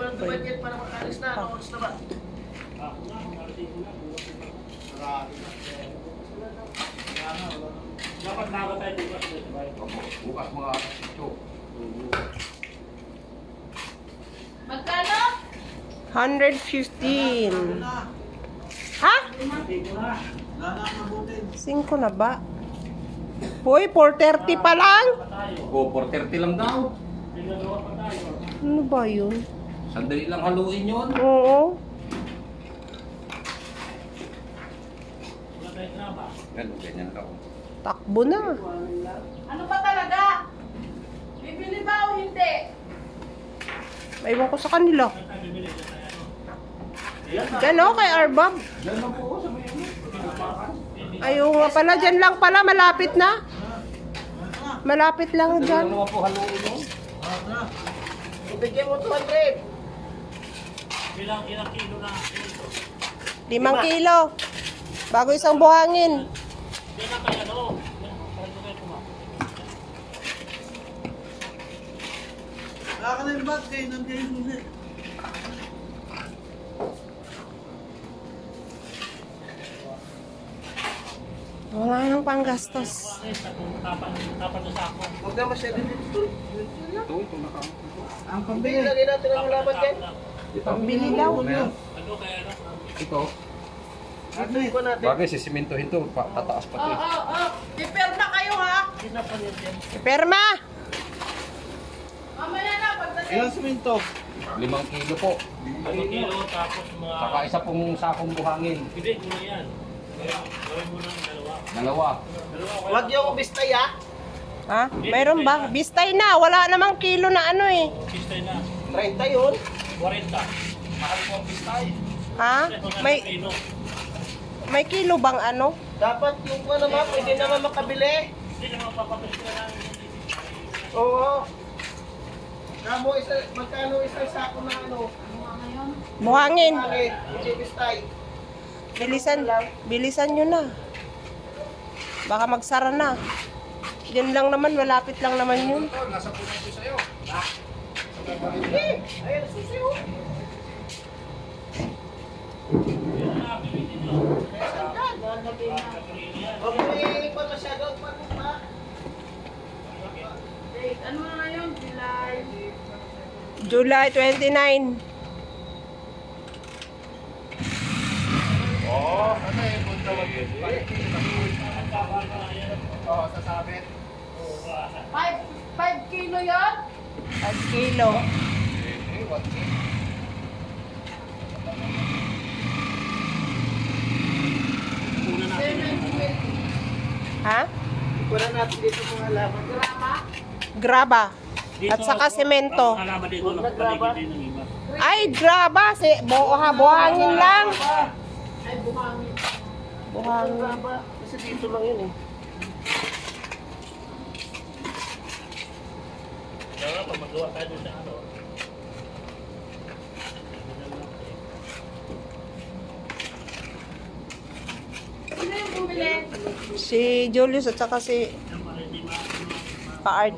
ng budget para makalis na. Ano oras na ba? Dapat nawa tayo bukas. Bukas mga chok. Magkano? 115. Ha? 5 na ba? Hoy, 430 pa lang? O, 430 lang daw. Ano ba yun? Sandali lang haluin yun. Oo. Ganyan ka. Takbo na. Ano ba talaga? Bibili ba o hindi? Ewan ko sa kanila. Diyan o, kay Arbab. Ayaw nga pala, dyan lang pala, malapit na. Malapit lang dyan. Ano po haluin yun? Ibigay mo 200. Ilang kilo na? 5 kilo. Bago isang buhangin. Hindi na kaya no. Naka na yung bag kayo. Nandiyan yung susi. Wala nang panggastos. Tapan na sa ako. Huwag na masyado dito. Ito naka. Ang pambili. Lagay natin ang laban dyan. Pambili daw. Ano kaya ano? Ito. Ano ko natin? Bagay, sisimintuhin to. Tataas pa to. Ipirma kayo ha. Perma! Mamaya na pagdating. Ilang siminto? 5 kilo po. 5 kilo tapos mga... Saka isa pong sakong buhangin. Hindi, muna yan. Gawin mo ng Dalawa. Huwag yung bistay ha. Ha? Mayroon ba? Bistay na. Wala namang kilo na ano eh. Pistay na. 30 yun. 40. Mahal po ang pistay. Ha? May kilo bang ano? Dapat yung ano naman, pwede naman makabili. Hindi naman papapit ka lang. Oo. Kamo isa, magkano isang sako na ano? Buhangin. Hindi bistay. Bilisan nyo na. Baka magsara na. Diyan lang naman, malapit lang naman yun. Nasa puno ko sa'yo. Ayun, susi oh. Huwag mo iipan masyado. Pa. Date, ano na ngayon? July 29. Oo, ano eh, punta mo yun. Oo, sasabit. 5 kilo yun? 5 kilo. Eh, 1 kilo. Ha? Wala natin dito mga laban. Graba. At saka semento. Alama dito lang. Paligid din ng iba. Ay, graba. Buhangin lang. Ay, buhangin. Buhangin. Kasi dito lang yun eh. Kaya pag magawa tayo doon sa ano. Sino yung bumili? Si Julius at saka si Pa-Art.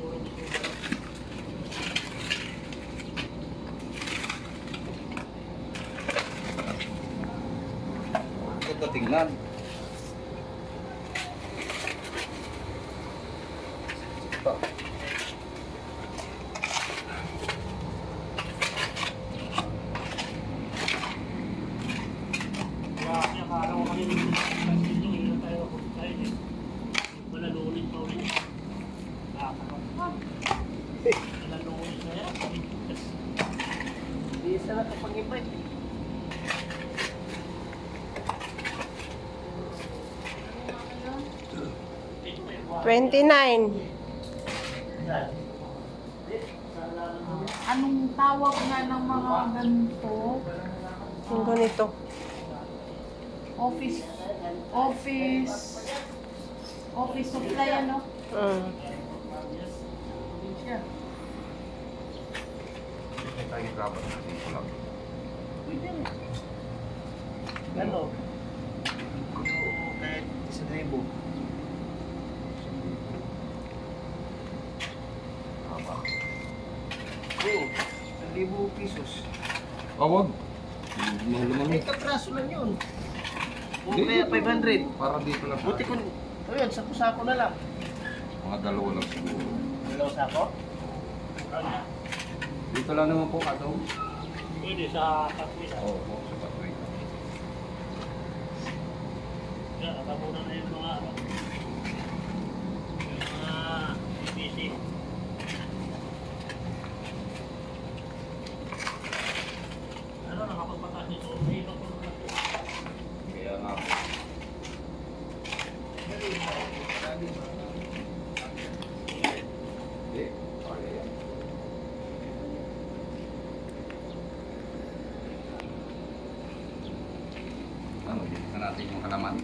Ito tingnan. Ito. Kaya parang ako kanina dito, ilan tayo tayo din. Malalulit pa ulit. Malalulit na yan. Hindi isa na kapag iba eh. Ano 29. Anong tawag nga ng mga ganito? Yung ganito. Office supply ano? Mm. May tayong grabat na dito lang. Ano? Kahit 1,000. Oo, 1,000 pesos. Kawag. Mahal naman. Eh, kapraso lang yun. Kung Di, kaya 500. Para dito lang. Buti ko, ayun, sako-sako na lang. Mga dalawa lang siguro. Dalawang sako? Ano? Dito lang naman po kato. Pwede sa kapila. Oo, po, sa patuloy. Yan, nakakuha na yung mga ano. Yung mga PC. Ano, nakapagpatas nito. May iba po naman po. Kaya nga po. Hindi. Kaya yan. Ano, dito natin yung halaman.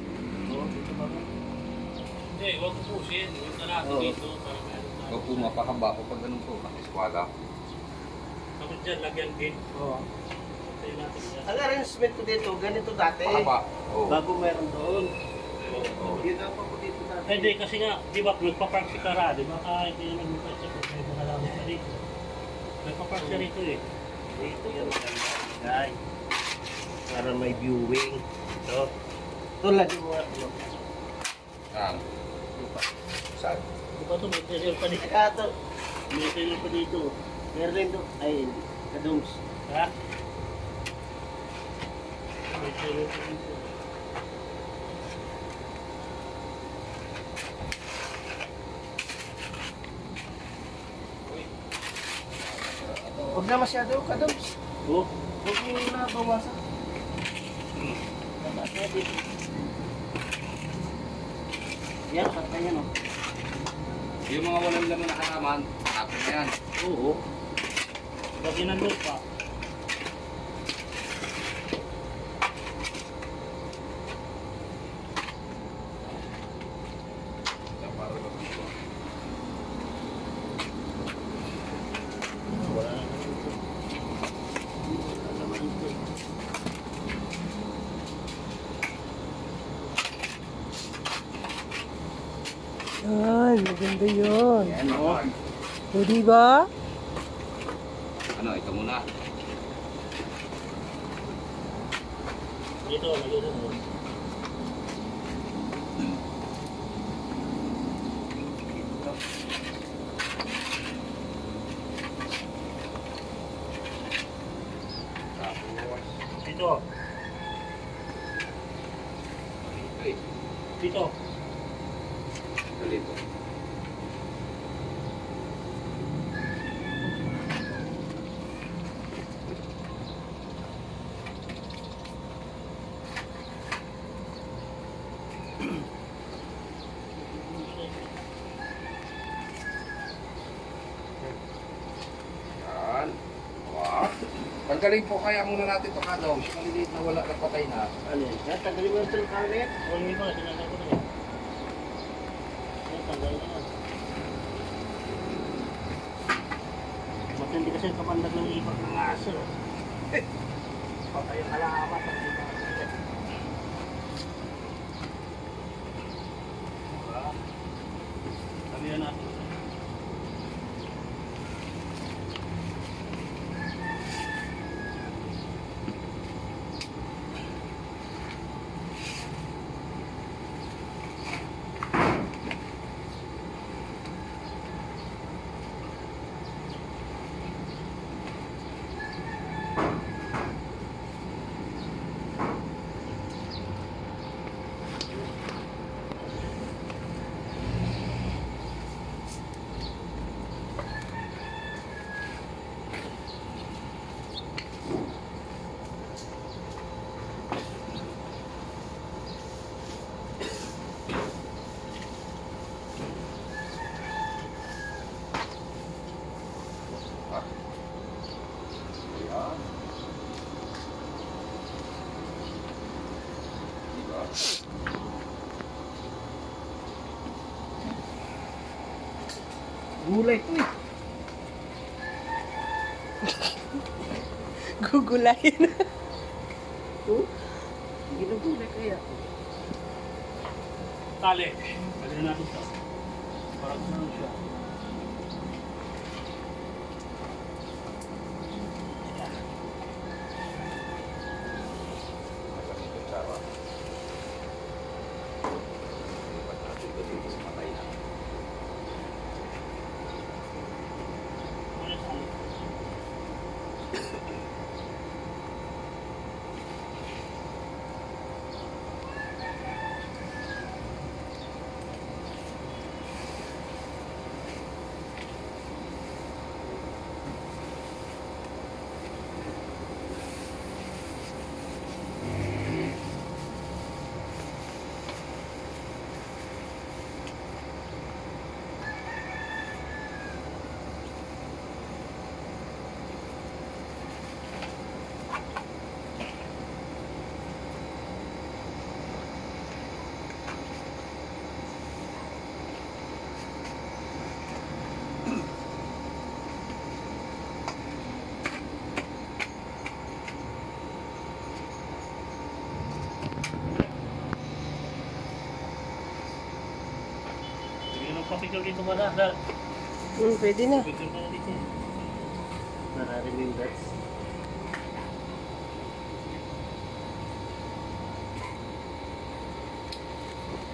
Hindi, huwag upusin. Huwag na natin Oo. dito. Para meron na. Huwag po mapahaba ko pag ganun po. Nakiswala. Tapos dyan, lagyan din. Oo. Tayo natin dyan. Ang arrangement ko dito, ganito dati. Pahaba. Oo. Bago meron doon. Oo. Dito ako po dito dati. Hindi, kasi nga, di ba, nagpa-park si Kara, di ba? Kahit hindi naman yung kasi kung may mga lamang pa dito. Nagpa-park siya rito eh. Dito yung guy. Para may viewing. Ito. Ito lagi mo ano. Ang. Saan? Di ba ito, may trailer pa dito. Teka ito. May trailer pa dito. Meron rin to. Ay, hindi. Kadums. Ha? May trailer pa dito. Huwag na masyado, kadums. Oh, Huwag mo na bawasan. Tama na dito. Yan, sakta yan o. Yung mga walang laman na halaman, tapos na yan. oo. Lagyan ng lupa. Wala na dito. Wala naman dito. Yan, maganda yun. Yan, o. O, diba? Ano, ito muna. Dito, lagyan mo. Tapos, Dito. ay, Dito. dito. Yan. Wak. Tanggalin po kaya muna natin ito kadaw. Yung maliliit na wala na patay na. Ano yan? Yan, tagalin mo yung tulkang net. Huwag mo ba, sinanay ko na yan. Yan, tanggal na yan. Matindi kasi yung kapandag ng ipak ng aso. Patay ang halaman. Sabihan natin. Ayan. Diba? Gulay ko eh. Gugulayin. Oh, hindi na gulay kaya. Tali. Balihan natin ito. Parang ano siya. Picture dito mo na. Pwede na. Picture ka na dito. Nare-remembers.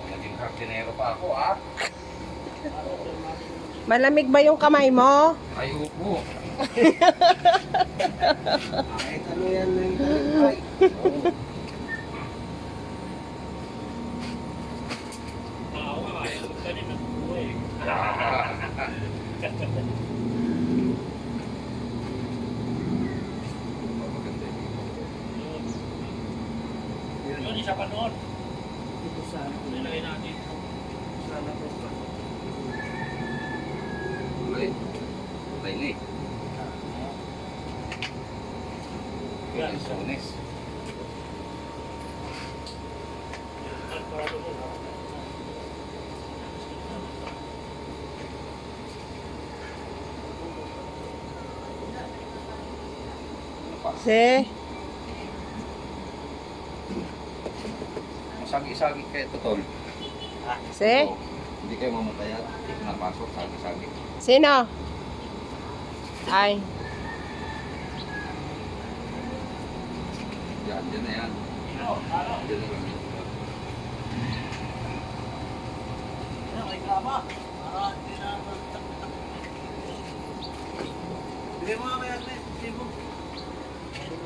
Naging hardinero pa ako, ah. Malamig ba yung kamay mo? Ay, upo. Kahit ano yan na yung talipay. Yun, isa pa noon. Ito sana. Nilagay natin. Sana po. Ulit. Patay na eh. Yan. Yung sones. Ano pa? Si? Masagi-sagi kayo ito, tol. Si? Oo. Hindi kayo mamatayan. Hindi ko napasok, sagi-sagi. Sino? Ay. Yan, dyan na yan. Dyan na lang. May grama. Bigay mo nga kay Agnes. Bigay mo.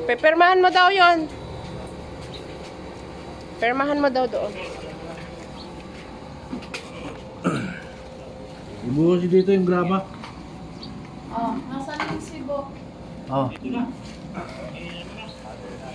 Pepermahan mo daw yon. Permahan mo daw doon. Ibuhos dito yung graba. Oh, nasa yung sibo. Oh. Ito na. Eh, ano na.